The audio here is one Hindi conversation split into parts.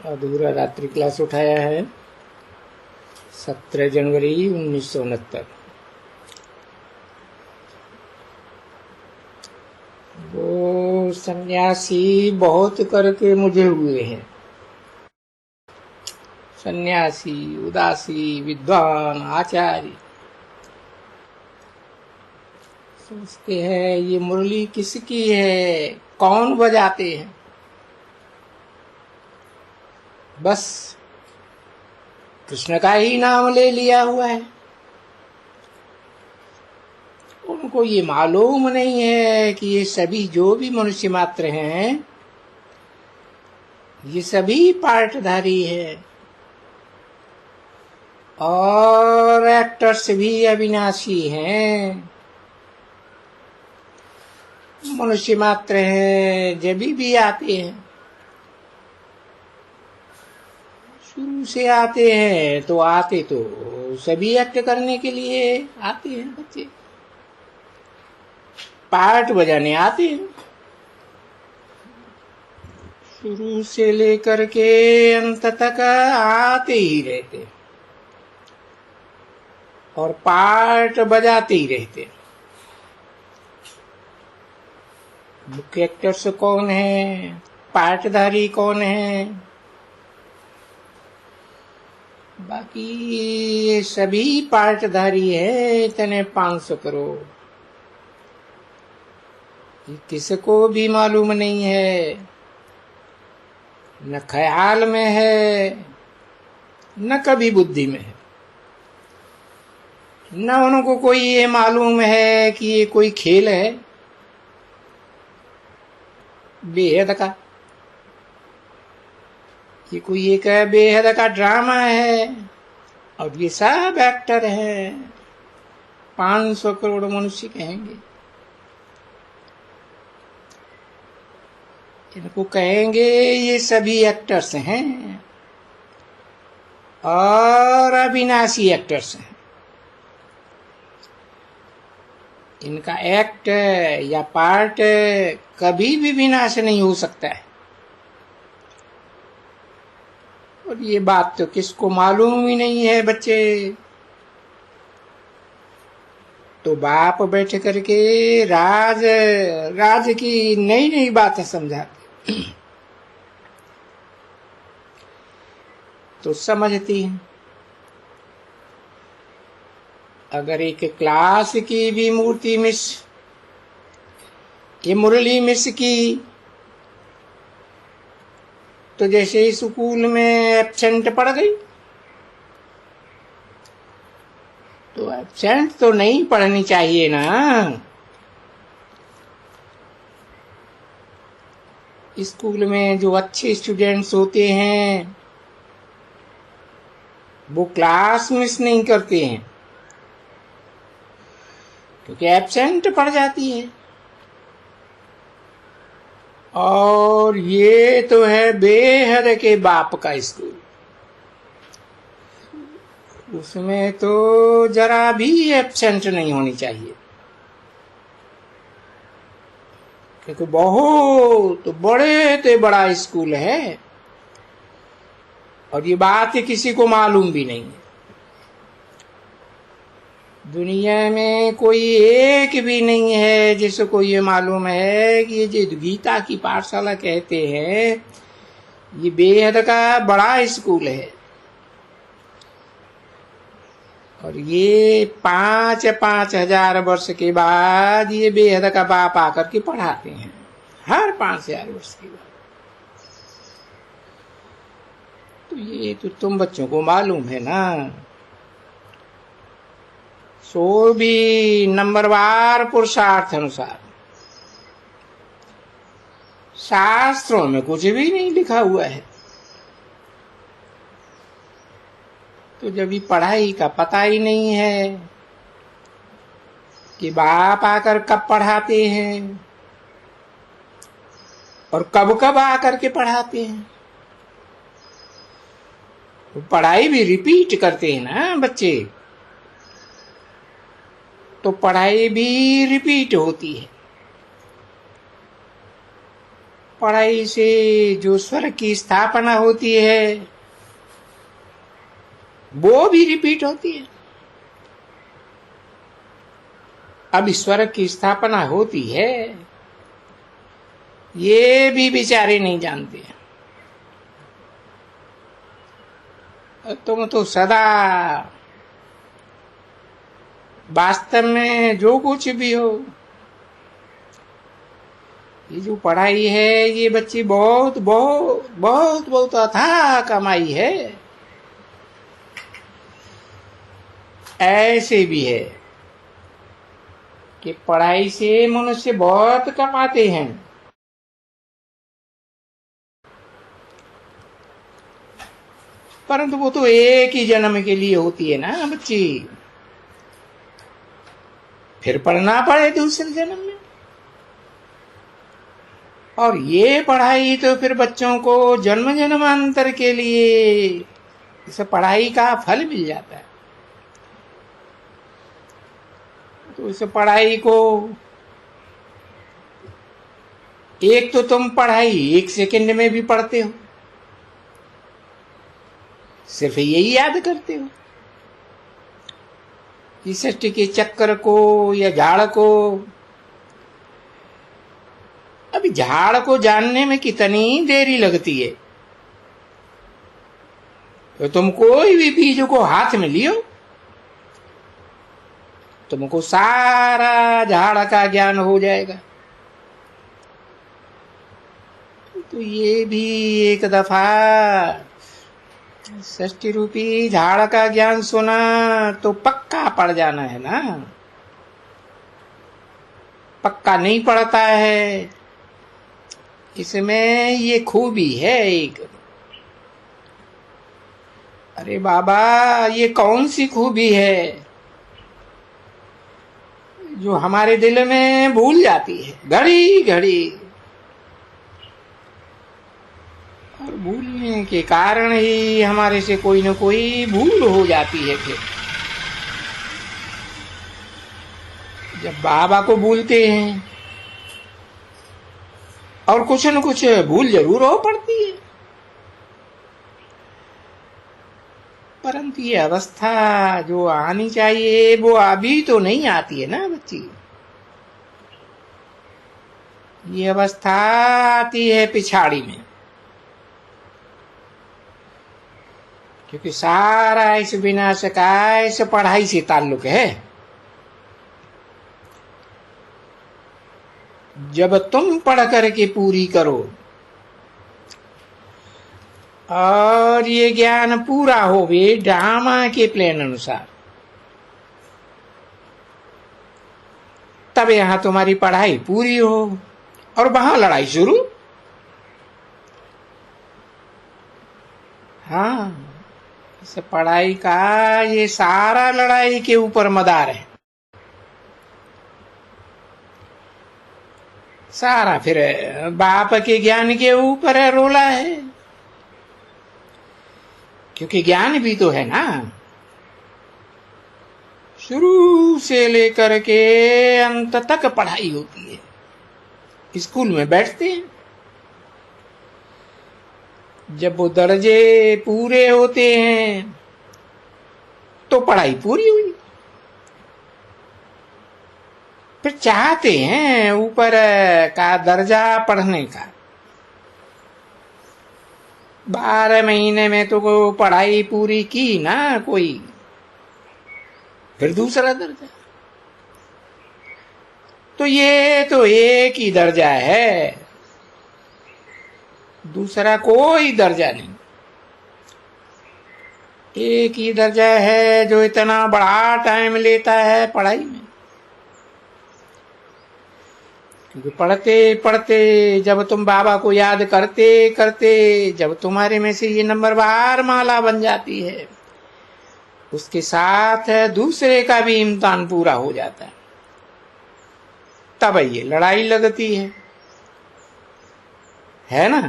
अधूरा रात्रि क्लास उठाया है 17 जनवरी 1969। वो सन्यासी बहुत करके मुझे हुए हैं। सन्यासी, उदासी, विद्वान, आचार्य सोचते हैं ये मुरली किसकी है, कौन बजाते हैं। बस कृष्ण का ही नाम ले लिया हुआ है। उनको ये मालूम नहीं है कि ये सभी जो भी मनुष्य मात्र हैं ये सभी पार्टधारी है और एक्टर्स भी अविनाशी हैं। मनुष्य मात्र हैं, जब भी आते हैं, शुरू से आते हैं तो आते तो सभी एक्ट करने के लिए आते हैं। बच्चे पार्ट बजाने आते हैं, शुरू से लेकर के अंत तक आते ही रहते हैं और पार्ट बजाते ही रहते हैं। मुख्य एक्टर्स कौन है, पार्टधारी कौन है, बाकी ये सभी पार्टधारी है। इतने 500 करोड़ ये किसको भी मालूम नहीं है, न ख्याल में है न कभी बुद्धि में है। न उनको कोई ये मालूम है कि ये कोई खेल है बेहद का, ये कोई एक बेहद का ड्रामा है और ये सब एक्टर है। 500 करोड़ मनुष्य कहेंगे, इनको कहेंगे ये सभी एक्टर्स हैं और अविनाशी एक्टर्स हैं। इनका एक्ट या पार्ट कभी भी विनाश नहीं हो सकता है। और ये बात तो किसको मालूम ही नहीं है। बच्चे तो बाप बैठ करके राज की नई नई बातें समझाते तो समझती हैं। अगर एक क्लास की भी मूर्ति मिस, ये मुरली मिस की, तो जैसे ही स्कूल में एब्सेंट पड़ गई, तो एब्सेंट तो नहीं पढ़नी चाहिए ना। स्कूल में जो अच्छे स्टूडेंट्स होते हैं वो क्लास मिस नहीं करते हैं, क्योंकि एब्सेंट पड़ जाती है। और ये तो है बेहद के बाप का स्कूल, उसमें तो जरा भी एब्सेंट नहीं होनी चाहिए, क्योंकि बहुत बड़े से बड़ा स्कूल है और ये बात किसी को मालूम भी नहीं है। दुनिया में कोई एक भी नहीं है जिसको ये मालूम है कि ये जो गीता की पाठशाला कहते हैं ये बेहद का बड़ा स्कूल है और ये 5-5 हजार वर्ष के बाद ये बेहद का बाप आकर के पढ़ाते हैं, हर 5000 वर्ष के बाद। तो ये तो तुम बच्चों को मालूम है ना। सो भी नंबरवार पुरुषार्थ अनुसार शास्त्रों में कुछ भी नहीं लिखा हुआ है। तो जब ये पढ़ाई का पता ही नहीं है कि बाप आकर कब पढ़ाते हैं और कब कब आकर के पढ़ाते हैं, तो पढ़ाई भी रिपीट करते हैं ना बच्चे, तो पढ़ाई भी रिपीट होती है। पढ़ाई से जो स्वर्ग की स्थापना होती है वो भी रिपीट होती है। अब स्वर्ग की स्थापना होती है ये भी बेचारे नहीं जानते। तुम तो सदा वास्तव में जो कुछ भी हो, ये जो पढ़ाई है ये बच्ची बहुत बहुत बहुत बहुत अथाह कमाई है। ऐसे भी है कि पढ़ाई से मनुष्य बहुत कमाते हैं, परंतु वो तो एक ही जन्म के लिए होती है ना बच्ची, फिर पढ़ना पड़े दूसरे जन्म में। और ये पढ़ाई तो फिर बच्चों को जन्म जन्मांतर के लिए इस पढ़ाई का फल मिल जाता है। तो इस पढ़ाई को एक तो तुम पढ़ाई 1 सेकंड में भी पढ़ते हो, सिर्फ यही याद करते हो। इस सृष्टि के चक्कर को या झाड़ को, अभी झाड़ को जानने में कितनी देरी लगती है। तो तुम कोई भी बीज को हाथ में लियो, तुमको सारा झाड़ का ज्ञान हो जाएगा। तो ये भी एक दफा षष्टि रूपी झाड़ का ज्ञान सुना तो पक्का पड़ जाना है ना। पक्का नहीं पड़ता है, इसमें ये खूबी है एक। अरे बाबा ये कौन सी खूबी है जो हमारे दिल में भूल जाती है घड़ी घड़ी, और भूलने के कारण ही हमारे से कोई न कोई भूल हो जाती है। फिर जब बाबा को भूलते हैं और कुछ न कुछ भूल जरूर हो पड़ती है, परंतु ये अवस्था जो आनी चाहिए वो अभी तो नहीं आती है ना बच्ची। ये अवस्था आती है पिछाड़ी में, क्योंकि सारा इस विनाश का इस पढ़ाई से ताल्लुक है। जब तुम पढ़ करके पूरी करो और ये ज्ञान पूरा होवे ड्रामा के प्लान अनुसार, तब यहां तुम्हारी पढ़ाई पूरी हो और वहां लड़ाई शुरू। हाँ, इस पढ़ाई का ये सारा लड़ाई के ऊपर मदार है। सारा फिर बाप के ज्ञान के ऊपर रोला है, क्योंकि ज्ञान भी तो है ना। शुरू से लेकर के अंत तक पढ़ाई होती है। स्कूल में बैठते हैं, जब वो दर्जे पूरे होते हैं तो पढ़ाई पूरी हुई। फिर चाहते हैं ऊपर का दर्जा पढ़ने का। 12 महीने में तो पढ़ाई पूरी की ना कोई, फिर दूसरा दर्जा। तो ये तो एक ही दर्जा है, दूसरा कोई दर्जा नहीं। एक ही दर्जा है जो इतना बड़ा टाइम लेता है पढ़ाई में। क्योंकि पढ़ते पढ़ते जब तुम बाबा को याद करते करते जब तुम्हारे में से ये नंबरवार माला बन जाती है, उसके साथ दूसरे का भी इम्तिहान पूरा हो जाता है, तब ये लड़ाई लगती है ना।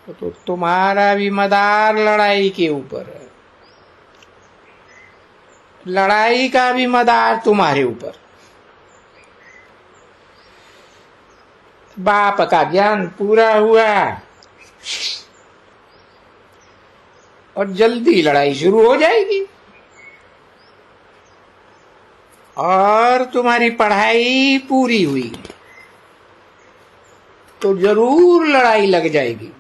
तो तुम्हारा भी मदार लड़ाई के ऊपर है, लड़ाई का भी मदार तुम्हारे ऊपर। बाप का ज्ञान पूरा हुआ और जल्दी लड़ाई शुरू हो जाएगी और तुम्हारी पढ़ाई पूरी हुई तो जरूर लड़ाई लग जाएगी।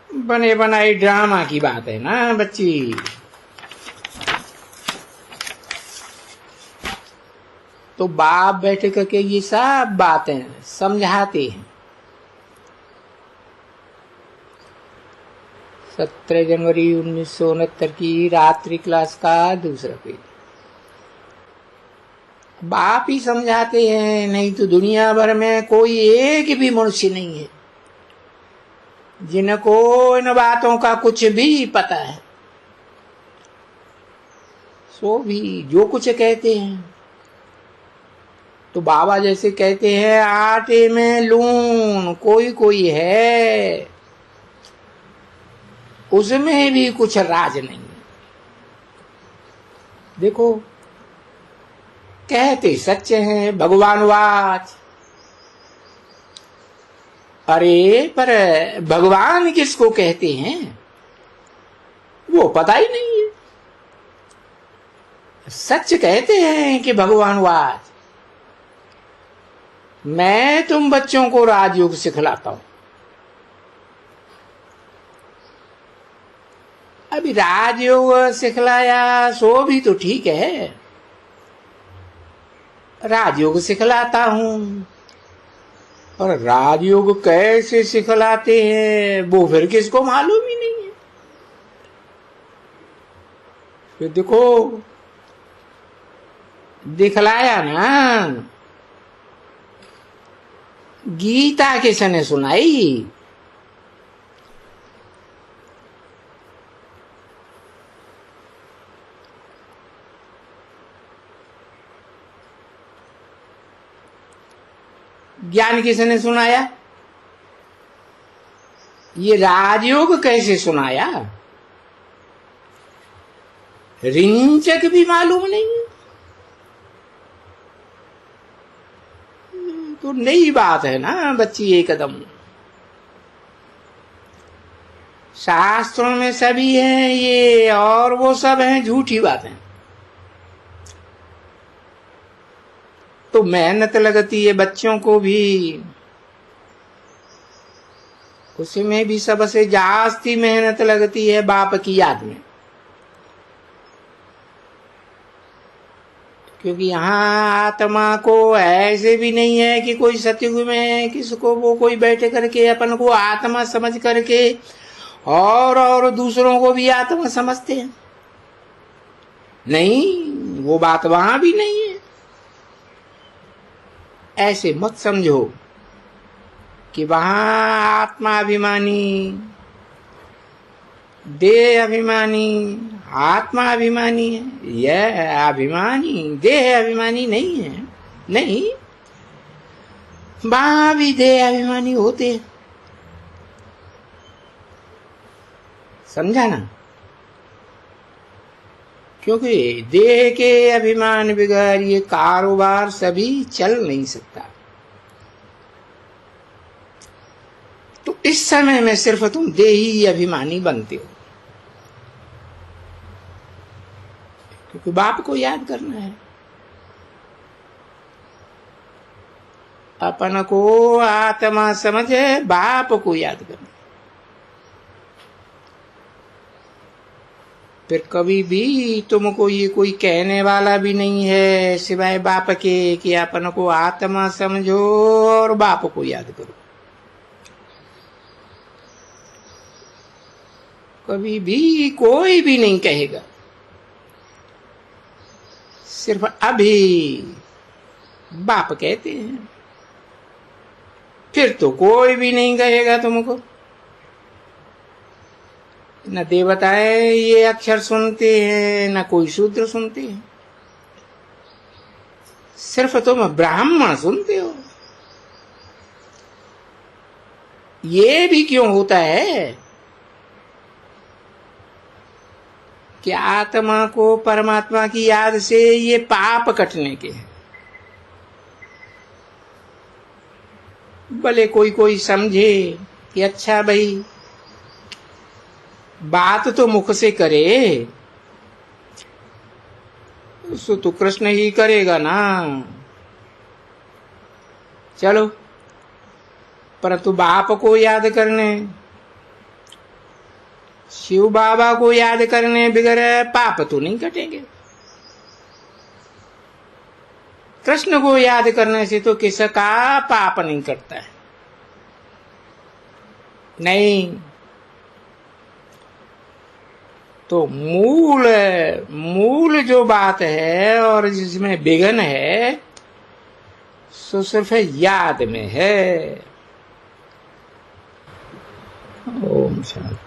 बने बनाए ड्रामा की बात है ना बच्ची। तो बाप बैठे करके ये सब बातें समझाते हैं। 17 जनवरी 1969 की रात्रि क्लास का दूसरा पेज। बाप ही समझाते हैं, नहीं तो दुनिया भर में कोई एक भी मनुष्य नहीं है जिनको इन बातों का कुछ भी पता है। सो भी जो कुछ कहते हैं तो बाबा जैसे कहते हैं आटे में लून, कोई कोई है उसमें भी कुछ राज नहीं है। देखो कहते सच्चे हैं, भगवानवाच। अरे पर भगवान किसको कहते हैं वो पता ही नहीं है। सच कहते हैं कि भगवानवाच। मैं तुम बच्चों को राजयोग सिखलाता हूं। अभी राजयोग सिखलाया सो भी तो ठीक है, राजयोग सिखलाता हूं, और राजयोग कैसे सिखलाते हैं वो फिर किसको मालूम ही नहीं है। फिर देखो दिखलाया ना, गीता किसने सुनाई? ज्ञान किसने सुनाया? ये राजयोग कैसे सुनाया? रिंचक भी मालूम नहीं है। तो नई बात है ना बच्ची एकदम। शास्त्रों में सभी है ये, और वो सब हैं झूठी बातें। तो मेहनत लगती है बच्चों को भी, उसमें भी सबसे जास्ती मेहनत लगती है बाप की याद में। क्योंकि यहाँ आत्मा को ऐसे भी नहीं है कि कोई सतयुग में किसको वो कोई बैठे करके अपन को आत्मा समझ करके और दूसरों को भी आत्मा समझते हैं। नहीं, वो बात वहां भी नहीं है। ऐसे मत समझो कि वहां आत्मा अभिमानी, देह अभिमानी, आत्मा अभिमानी है। यह अभिमानी देह अभिमानी नहीं है। नहीं, वहां भी देह अभिमानी होते हैं। समझा ना? क्योंकि देह के अभिमान बगैर ये कारोबार सभी चल नहीं सकता। तो इस समय में सिर्फ तुम देही अभिमानी बनते हो, क्योंकि बाप को याद करना है। अपन को आत्मा समझे, बाप को याद करना। फिर कभी भी तुमको ये कोई कहने वाला भी नहीं है सिवाय बाप के कि अपन को आत्मा समझो और बाप को याद करो। कभी भी कोई भी नहीं कहेगा। सिर्फ अभी बाप कहते हैं, फिर तो कोई भी नहीं कहेगा तुमको। न देवताएं ये अक्षर सुनते हैं, न कोई शूद्र सुनते हैं। सिर्फ तुम ब्राह्मण सुनते हो। ये भी क्यों होता है कि आत्मा को परमात्मा की याद से ये पाप कटने के हैं। भले कोई कोई समझे कि अच्छा भाई बात तो मुख से करे, सो तो कृष्ण ही करेगा ना। चलो, परंतु बाप को याद करने, शिव बाबा को याद करने बगैर पाप तो नहीं कटेंगे। कृष्ण को याद करने से तो किसका पाप नहीं कटता है। नहीं तो मूल जो बात है और जिसमें विघ्न है सो सिर्फ याद में है। ओम शांति।